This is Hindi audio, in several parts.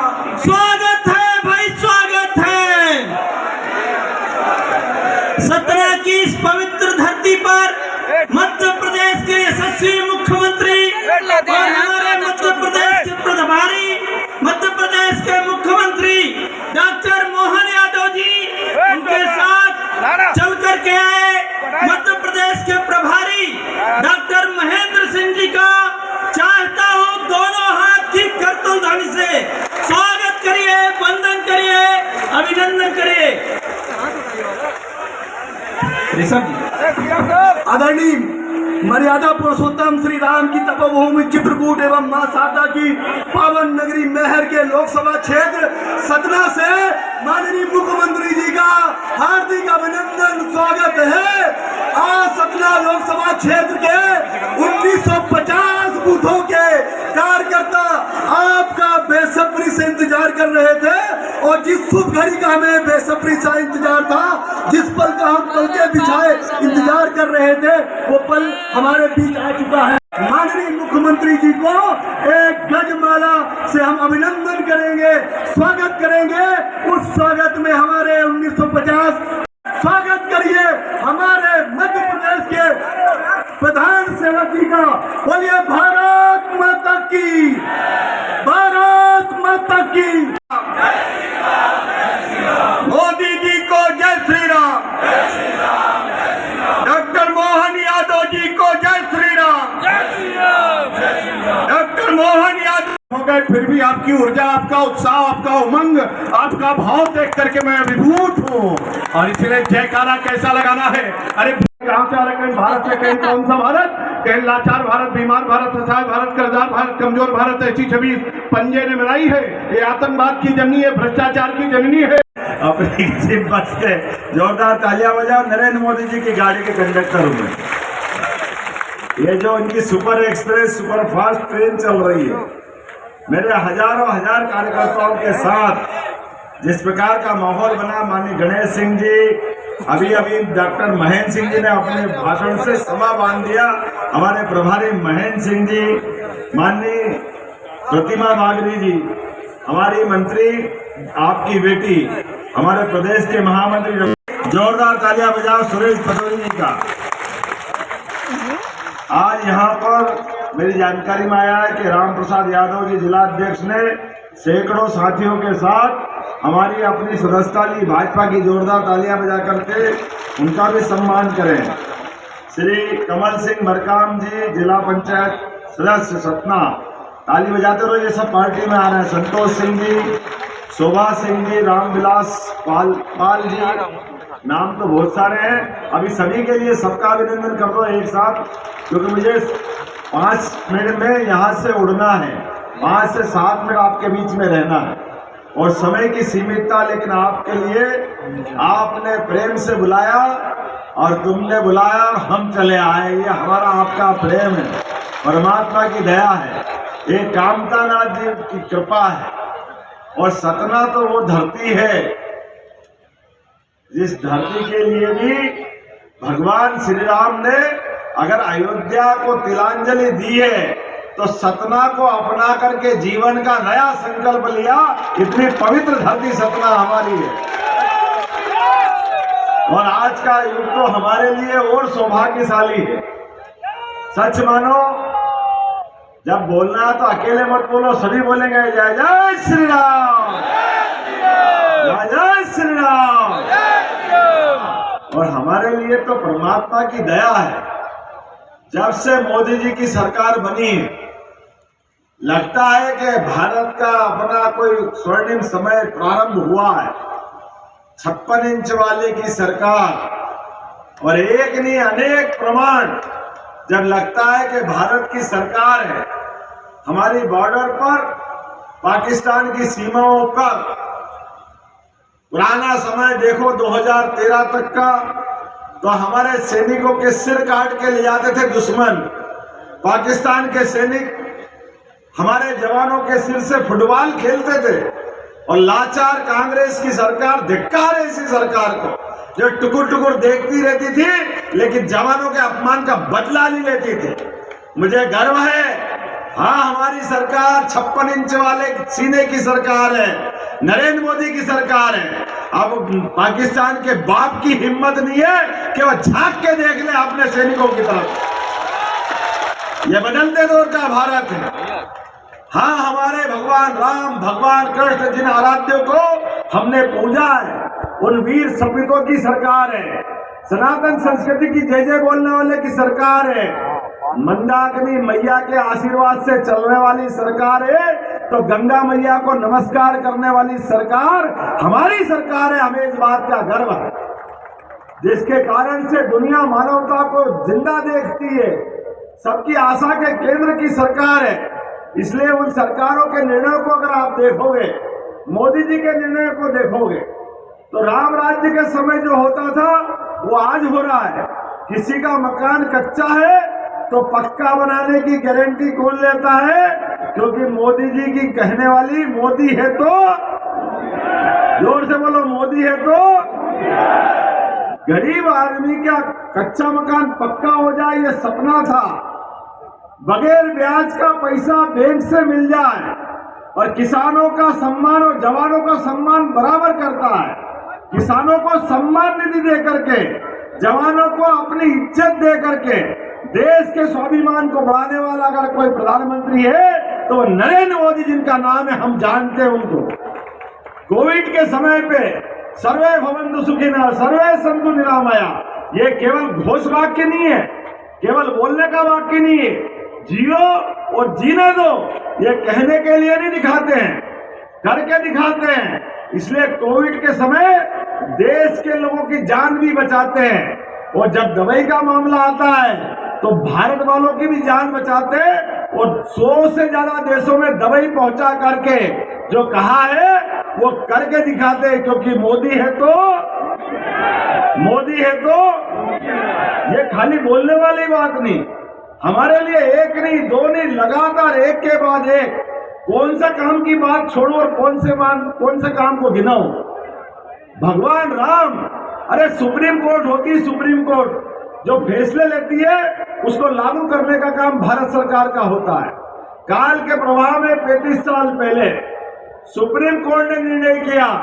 स्वागत है भाई, स्वागत है। सतना की इस पवित्र धरती पर मध्य प्रदेश के यशस्वी मुख्यमंत्री और हमारे मध्य प्रदेश के प्रभारी, मध्य प्रदेश के मुख्यमंत्री डॉक्टर मोहन यादव जी उनके साथ चल करके आए। मध्य प्रदेश के प्रभारी डॉक्टर महेंद्र सिंह जी का चाहता हूँ दोनों हाथ की करतल ध्वनि से स्वागत करिए, वंदन करिए, अभिनंदन करिए। आदरणीय मर्यादा पुरुषोत्तम श्री राम की तपोभूमि चित्रकूट एवं मां शारदा की पावन नगरी मैहर के लोकसभा क्षेत्र सतना से माननीय मुख्यमंत्री जी का हार्दिक अभिनंदन स्वागत है। आज सतना लोकसभा क्षेत्र के 1950 बूथों के कार्यकर्ता आपका बेसब्री से इंतजार कर रहे थे और जिस शुभ घड़ी का हमें बेसब्री से इंतजार था, जिस पल का हम पल के बिछाए इंतजार कर रहे थे, वो पल हमारे बीच आ चुका है। माननीय मुख्यमंत्री जी को एक गजमाला से हम अभिनंदन करेंगे, स्वागत करेंगे। उस स्वागत में हमारे 1950 स्वागत करिए हमारे मध्य प्रदेश के प्रधान सेवक जी का। बोलिए भारत माता की, भारत माता की। मोदी जी को जय श्री राम, डॉक्टर मोहन यादव जी को जय श्री राम, डॉक्टर मोहन यादव हो गए। फिर भी आपकी ऊर्जा, आपका उत्साह, आपका उमंग, आपका भाव देख करके मैं अभिभूत हूँ और इसलिए जयकारा कैसा लगाना है। अरे कहाँ से आ रहे, कहीं भारत से, कहीं कौन सा भारत, कहीं लाचार भारत, बीमार भारत, असहाय भारत, कर्जदार भारत, कमजोर भारत, ऐसी छवि पंजे ने बनाई है। ये आतंकवाद की जननी है, भ्रष्टाचार की जननी है। अपनी किसी बस के जोरदार तालियां बजाओ नरेंद्र मोदी जी की गाड़ी के कंडक्टर हुए। ये जो इनकी super express super fast train चल रही है, मेरे हजारों हजार कार्यकर्ताओं के साथ जिस प्रकार का माहौल बना, माननीय गणेश सिंह जी, अभी डॉक्टर महेंद्र सिंह जी ने अपने भाषण से समा बांध दिया। हमारे प्रभारी महेंद्र सिंह जी, माननीय प्रतिमा बागरी जी, हमारी मंत्री आपकी बेटी, हमारे प्रदेश के महामंत्री, जोरदार तालियां बजाओ सुरेश पटोरी जी का। आज यहाँ पर मेरी जानकारी में आया है कि राम प्रसाद यादव जी जिला अध्यक्ष ने सैकड़ों साथियों के साथ हमारी अपनी सदस्यता ली। भाजपा की जोरदार तालियां बजा करके उनका भी सम्मान करें। श्री कमल सिंह मरकाम जी जिला पंचायत सदस्य सतना, ताली बजाते रहो, ये सब पार्टी में आ रहे हैं। संतोष सिंह जी, शोभा सिंह जी, रामविलास पाल जी, नाम तो बहुत सारे हैं। अभी सभी के लिए सबका अभिनंदन कर दो एक साथ, क्योंकि मुझे 5 मिनट में यहाँ से उड़ना है, 5 से 7 मिनट आपके बीच में रहना है और समय की सीमितता। लेकिन आपके लिए आपने प्रेम से बुलाया और तुमने बुलाया, हम चले आए। ये हमारा आपका प्रेम है, परमात्मा की दया है, ये कामतानाथ जी की कृपा है। और सतना तो वो धरती है जिस धरती के लिए भी भगवान श्री राम ने अगर अयोध्या को तिलांजलि दी है तो सतना को अपना करके जीवन का नया संकल्प लिया। इतनी पवित्र धरती सतना हमारी है और आज का युग तो हमारे लिए और सौभाग्यशाली है। सच मानो, जब बोलना है तो अकेले मत बोलो, सभी बोलेंगे जय जय श्री राम, जय जय श्री राम। और हमारे लिए तो परमात्मा की दया है। जब से मोदी जी की सरकार बनी, लगता है कि भारत का अपना कोई स्वर्णिम समय प्रारंभ हुआ है। 56 इंच वाले की सरकार और एक नहीं अनेक प्रमाण जब लगता है कि भारत की सरकार है। हमारी बॉर्डर पर, पाकिस्तान की सीमाओं पर पुराना समय देखो 2013 तक का, तो हमारे सैनिकों के सिर काट के ले जाते थे दुश्मन। पाकिस्तान के सैनिक हमारे जवानों के सिर से फुटबॉल खेलते थे और लाचार कांग्रेस की सरकार, धिक्कार है ऐसी सरकार को जो टुकुर टुकुर देखती रहती थी लेकिन जवानों के अपमान का बदला नहीं लेती थी। मुझे गर्व है हाँ, हमारी सरकार 56 इंच वाले सीने की सरकार है, नरेंद्र मोदी की सरकार है। अब पाकिस्तान के बाप की हिम्मत नहीं है कि वह झांक के देख ले अपने सैनिकों की तरफ। ये बदलते दौर का भारत है। हाँ, हमारे भगवान राम, भगवान कृष्ण, जिन आराध्यों को हमने पूजा है, उन वीर सपूतों की सरकार है। सनातन संस्कृति की जय जय बोलने वाले की सरकार है। मंदाकिनी मैया के आशीर्वाद से चलने वाली सरकार है। तो गंगा मैया को नमस्कार करने वाली सरकार हमारी सरकार है। हमें इस बात का गर्व है, जिसके कारण से दुनिया मानवता को जिंदा देखती है। सबकी आशा के केंद्र की सरकार है। इसलिए उन सरकारों के निर्णयों को अगर आप देखोगे, मोदी जी के निर्णयों को देखोगे, तो राम राज्य के समय जो होता था वो आज हो रहा है। किसी का मकान कच्चा है तो पक्का बनाने की गारंटी कौन लेता है? क्योंकि मोदी जी की कहने वाली मोदी है तो, जोर से बोलो, मोदी है तो। गरीब आदमी का कच्चा मकान पक्का हो जाए ये सपना था। बगैर ब्याज का पैसा बैंक से मिल जाए और किसानों का सम्मान और जवानों का सम्मान बराबर करता है। किसानों को सम्मान निधि दे करके, जवानों को अपनी इज्जत दे करके देश के स्वाभिमान को बढ़ाने वाला अगर कोई प्रधानमंत्री है तो नरेंद्र मोदी, जिनका नाम है, हम जानते हैं उनको। कोविड के समय पे सर्वे भवन्तु सुखिनः, सर्वे सन्तु निरामया, ये केवल घोष वाक्य नहीं है, केवल बोलने का वाक्य नहीं है। जियो और जीने दो, ये कहने के लिए नहीं दिखाते हैं, करके दिखाते हैं। इसलिए कोविड के समय देश के लोगों की जान भी बचाते हैं। और जब दवाई का मामला आता है तो भारत वालों की भी जान बचाते हैं। और 100 से ज्यादा देशों में दवाई पहुंचा करके जो कहा है वो करके दिखाते हैं। क्योंकि मोदी है तो, मोदी है तो, ये खाली बोलने वाली बात नहीं। हमारे लिए एक नहीं, दो नहीं, लगातार एक के बाद एक। कौन सा काम की बात छोड़ो और कौन से काम को गिनाओ। भगवान राम, अरे सुप्रीम कोर्ट होती, सुप्रीम कोर्ट जो फैसले लेती है उसको लागू करने का काम भारत सरकार का होता है। काल के प्रवाह में 35 साल पहले सुप्रीम कोर्ट ने निर्णय किया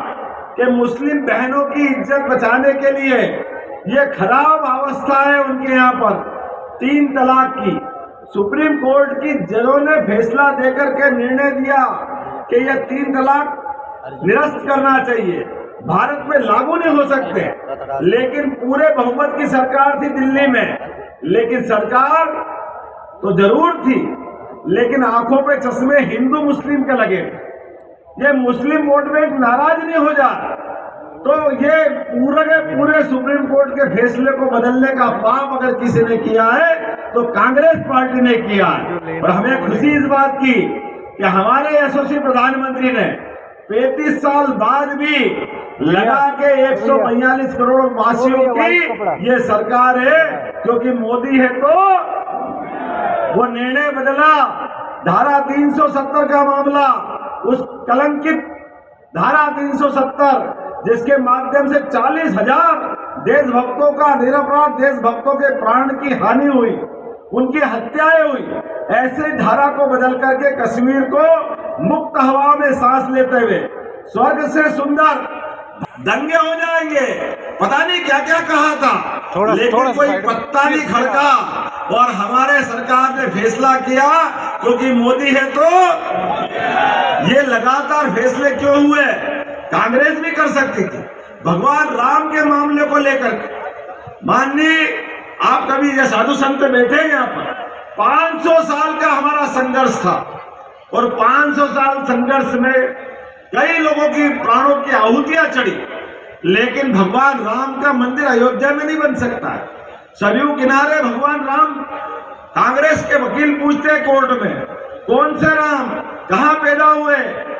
कि मुस्लिम बहनों की इज्जत बचाने के लिए ये खराब अवस्था है उनके यहाँ पर 3 तलाक की। सुप्रीम कोर्ट की जजों ने फैसला देकर के निर्णय दिया कि यह 3 तलाक निरस्त करना चाहिए, भारत में लागू नहीं हो सकते। लेकिन पूरे बहुमत की सरकार थी दिल्ली में, लेकिन सरकार तो जरूर थी, लेकिन आंखों पे चश्मे हिंदू मुस्लिम के लगे। ये मुस्लिम वोट बैंक नाराज नहीं हो जाए तो ये पूरे के पूरे सुप्रीम कोर्ट के फैसले को बदलने का पाप अगर किसी ने किया है तो कांग्रेस पार्टी ने किया है। और हमें खुशी इस बात की कि हमारे यशस्वी प्रधानमंत्री ने 35 साल बाद भी लगा के 142 करोड़ वासियों की ये सरकार है। क्योंकि मोदी है तो वो निर्णय बदला। धारा 370 का मामला, उस कलंकित धारा 370 जिसके माध्यम से 40,000 देशभक्तों का, निरपराध देशभक्तों के प्राण की हानि हुई, उनकी हत्याएं हुई, ऐसे धारा को बदल करके कश्मीर को मुक्त हवा में सांस लेते हुए स्वर्ग से सुंदर दंगे हो जाएंगे, पता नहीं क्या क्या कहा था, लेकिन कोई पत्ता नहीं खड़का। और हमारे सरकार ने फैसला किया क्योंकि मोदी है तो। ये लगातार फैसले क्यों हुए? कांग्रेस भी कर सकती थी। भगवान राम के मामले को लेकर माननीय आप कभी ये साधु संत बैठे यहाँ पर, 500 साल का हमारा संघर्ष था और 500 साल संघर्ष में कई लोगों की प्राणों की आहुतियां चढ़ी, लेकिन भगवान राम का मंदिर अयोध्या में नहीं बन सकता है। सरयू किनारे भगवान राम, कांग्रेस के वकील पूछते हैं कोर्ट में, कौन से राम, कहां पैदा हुए,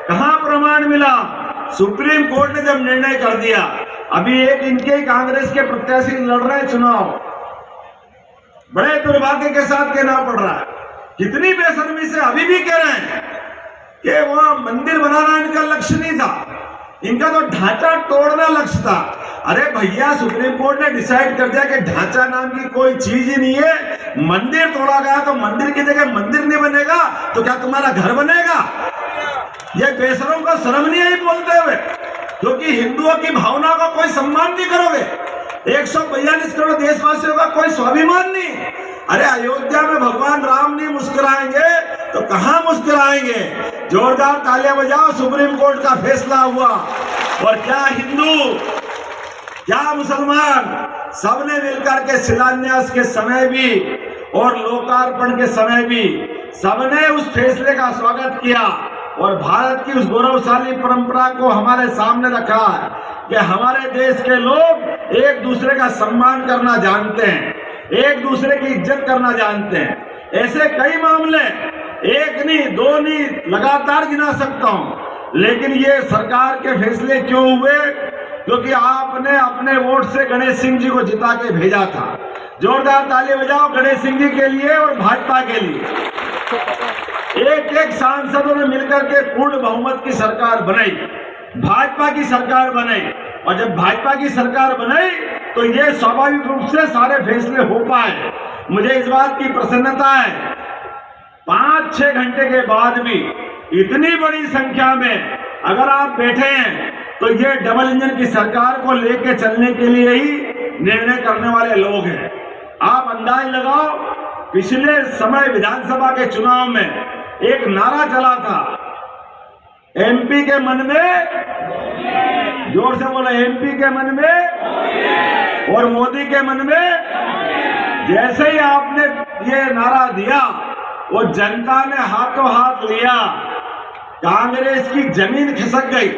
कहां प्रमाण मिला? सुप्रीम कोर्ट ने जब निर्णय कर दिया, अभी एक इनके कांग्रेस के प्रत्याशी लड़ रहे चुनाव, बड़े दुर्भाग्य के साथ कहना पड़ रहा है, कितनी बेशर्मी से अभी भी कह रहे हैं कि वहां मंदिर बनाना इनका लक्ष्य नहीं था, इनका तो ढांचा तोड़ना लक्ष्य था। अरे भैया, सुप्रीम कोर्ट ने डिसाइड कर दिया कि ढांचा नाम की कोई चीज ही नहीं है। मंदिर तोड़ा गया तो मंदिर की जगह मंदिर नहीं बनेगा तो क्या तुम्हारा घर बनेगा? ये बेशरम का शर्म नहीं है बोलते हुए, क्योंकि हिंदुओं की भावना का कोई सम्मान नहीं करोगे। 142 करोड़ देशवासियों का कोई स्वाभिमान नहीं। अरे अयोध्या में भगवान राम नहीं मुस्कुराएंगे तो कहां मुस्कुराएंगे? जोरदार तालियां बजाओ, सुप्रीम कोर्ट का फैसला हुआ। और क्या हिंदू, क्या मुसलमान, सबने मिलकर के शिलान्यास के समय भी और लोकार्पण के समय भी सबने उस फैसले का स्वागत किया और भारत की उस गौरवशाली परंपरा को हमारे सामने रखा है कि हमारे देश के लोग एक दूसरे का सम्मान करना जानते हैं, एक दूसरे की इज्जत करना जानते हैं। ऐसे कई मामले, एक नहीं, दो नहीं, लगातार गिना सकता हूं। लेकिन ये सरकार के फैसले क्यों हुए? क्योंकि आपने अपने वोट से गणेश सिंह जी को जिता के भेजा था। जोरदार ताली बजाओ गणेश सिंह जी के लिए और भाजपा के लिए। एक एक सांसदों ने मिलकर के पूर्ण बहुमत की सरकार बनाई, भाजपा की सरकार बनाई। और जब भाजपा की सरकार बनाई तो ये स्वाभाविक रूप से सारे फैसले हो पाए। मुझे इस बात की प्रसन्नता है, 5-6 घंटे के बाद भी इतनी बड़ी संख्या में अगर आप बैठे हैं तो ये डबल इंजन की सरकार को लेकर चलने के लिए ही निर्णय करने वाले लोग हैं। आप अंदाज लगाओ, पिछले समय विधानसभा के चुनाव में एक नारा चला था, एमपी के मन में, जोर से बोलो, एमपी के मन में और मोदी के मन में। जैसे ही आपने ये नारा दिया वो जनता ने हाथों हाथ लिया, कांग्रेस की जमीन खिसक गई।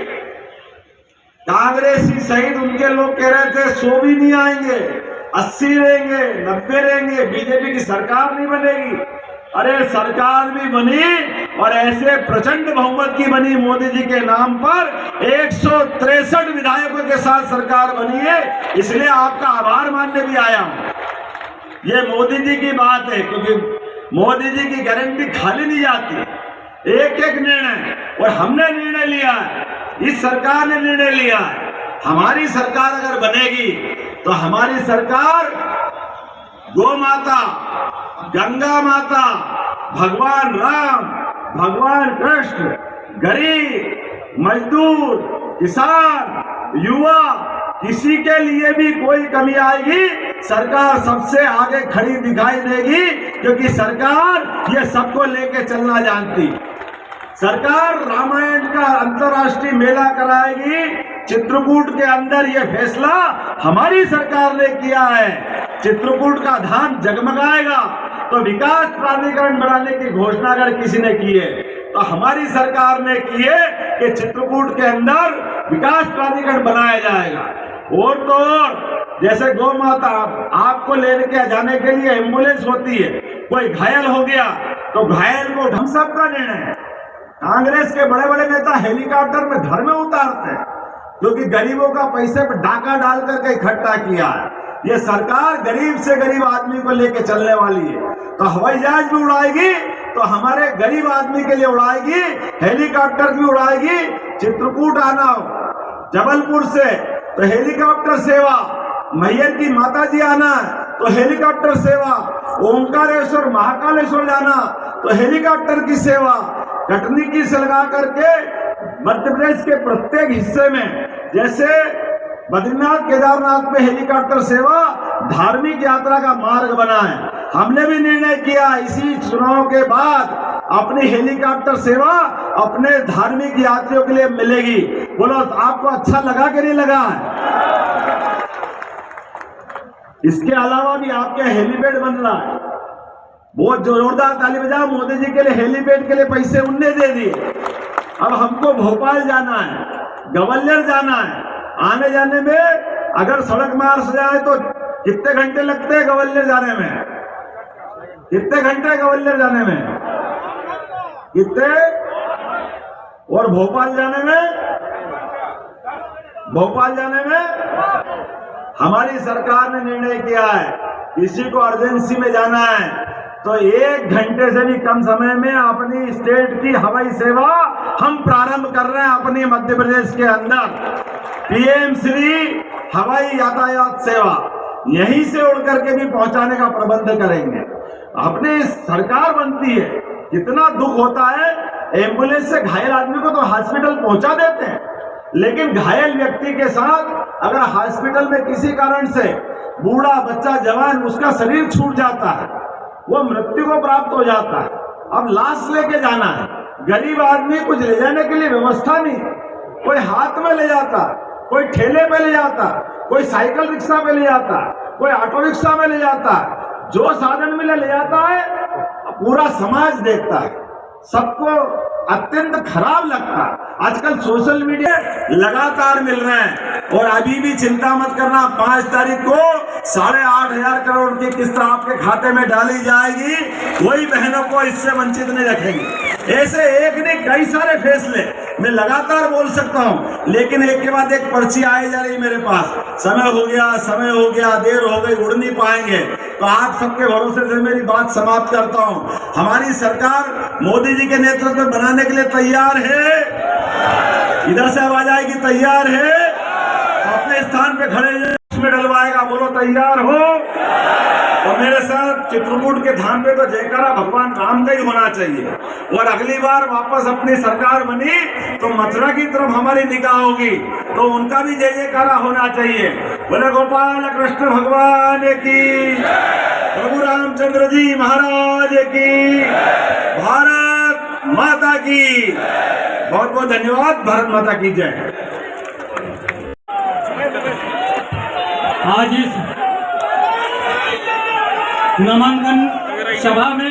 कांग्रेसी सहित उनके लोग कह रहे थे 100 भी नहीं आएंगे, 80 रहेंगे, 90 रहेंง, बीजेपी की सरकार नहीं बनेगी। अरे सरकार भी बनी और ऐसे प्रचंड बहुमत की बनी, मोदी जी के नाम पर 163 विधायकों के साथ सरकार बनी है। इसलिए आपका आभार मानने भी आया हूं। ये मोदी जी की बात है, क्योंकि मोदी जी की गारंटी खाली नहीं जाती, एक एक निर्णय। और हमने निर्णय लिया है, इस सरकार ने निर्णय लिया है, हमारी सरकार अगर बनेगी तो हमारी सरकार गौ माता, गंगा माता, भगवान राम, भगवान कृष्ण, गरीब, मजदूर, किसान, युवा, किसी के लिए भी कोई कमी आएगी, सरकार सबसे आगे खड़ी दिखाई देगी, क्योंकि सरकार ये सबको लेके चलना जानती। सरकार रामायण का अंतर्राष्ट्रीय मेला कराएगी, चित्रकूट के अंदर ये फैसला हमारी सरकार ने किया है। चित्रकूट का धाम जगमगाएगा। तो विकास प्राधिकरण बनाने की घोषणा अगर किसी ने की है तो हमारी सरकार ने की है कि चित्रकूट के अंदर विकास प्राधिकरण बनाया जाएगा। और तो और, जैसे गौ माता, आपको लेने के जाने के लिए एम्बुलेंस होती है, कोई घायल हो गया तो घायल को हम सबका निर्णय है। कांग्रेस के बड़े बड़े नेता हेलीकॉप्टर में घर में उतारते हैं, क्योंकि गरीबों का पैसे पर डाका डाल करके इकट्ठा किया है। ये सरकार गरीब से गरीब आदमी को लेके चलने वाली है। तो हवाई जहाज भी उड़ाएगी तो हमारे गरीब आदमी के लिए उड़ाएगी, हेलीकॉप्टर भी उड़ाएगी। चित्रकूट आना हो जबलपुर से तो हेलीकॉप्टर सेवा, मैयर की माता जी आना तो हेलीकॉप्टर सेवा, ओंकारेश्वर महाकालेश्वर जाना तो हेलीकॉप्टर की सेवा, कटनी की से लगा करके मध्य प्रदेश के प्रत्येक हिस्से में, जैसे बद्रीनाथ केदारनाथ में हेलीकॉप्टर सेवा धार्मिक यात्रा का मार्ग बना है। हमने भी निर्णय किया इसी चुनाव के बाद अपनी हेलीकॉप्टर सेवा अपने धार्मिक यात्रियों के लिए मिलेगी। बोलो, आपको अच्छा लगा कि नहीं लगा? इसके अलावा भी आपके हेलीपैड बन रहा है, बहुत जोरदार ताली बजाओ। मोदी जी के लिए हेलीपैड के लिए पैसे उनने दे दिए। अब हमको भोपाल जाना है, ग्वालियर जाना है, आने जाने में अगर सड़क मार्ग से जाए तो कितने घंटे लगते हैं ग्वालियर जाने में? कितने घंटे ग्वालियर जाने में? कितने? और भोपाल जाने में हमारी सरकार ने निर्णय किया है, किसी को अर्जेंसी में जाना है तो 1 घंटे से भी कम समय में अपनी स्टेट की हवाई सेवा हम प्रारंभ कर रहे हैं अपनी मध्य प्रदेश के अंदर। पीएम श्री हवाई यातायात सेवा यहीं से उड़ करके भी पहुंचाने का प्रबंध करेंगे। अपनी सरकार बनती है, कितना दुख होता है, एम्बुलेंस से घायल आदमी को तो हॉस्पिटल पहुंचा देते हैं, लेकिन घायल व्यक्ति के साथ अगर हॉस्पिटल में किसी कारण से बूढ़ा बच्चा जवान उसका शरीर छूट जाता है, वो मृत्यु को प्राप्त हो जाता है, अब लाश लेके जाना है, गरीब आदमी कुछ ले जाने के लिए व्यवस्था नहीं, कोई हाथ में ले जाता, कोई ठेले पे ले जाता, कोई साइकिल रिक्शा पे ले जाता, कोई ऑटो रिक्शा में ले जाता, जो साधन मिले ले जाता है, पूरा समाज देखता है, सबको अत्यंत खराब लगता है। आजकल सोशल मीडिया लगातार मिल रहे हैं और अभी भी चिंता मत करना, 5 तारीख को 8,500 करोड़ की किस्त आपके खाते में डाली जाएगी, कोई बहनों को इससे वंचित नहीं रखेंगे। ऐसे एक नहीं कई सारे फैसले मैं लगातार बोल सकता हूं, लेकिन एक के बाद एक पर्ची आई जा रही मेरे पास, समय हो गया, देर हो गई, उड़ नहीं पाएंगे। तो आप सबके भरोसे से मेरी बात समाप्त करता हूं। हमारी सरकार मोदी जी के नेतृत्व में बनाने के लिए तैयार है, इधर से आवाज आएगी तैयार है, तो अपने स्थान पे खड़े उसमें डलवाएगा, बोलो तैयार हो। और मेरे साथ चित्रकूट के धाम पे तो जयकारा भगवान राम का ही होना चाहिए, और अगली बार वापस अपनी सरकार बनी तो मथुरा की तरफ हमारी निगाह होगी, तो उनका भी जय जयकारा होना चाहिए। बोले गोपाल कृष्ण भगवान की, प्रभु रामचंद्र जी महाराज की, भारत माता की। बहुत बहुत धन्यवाद। भारत माता की जय। आज इस नामांकन सभा में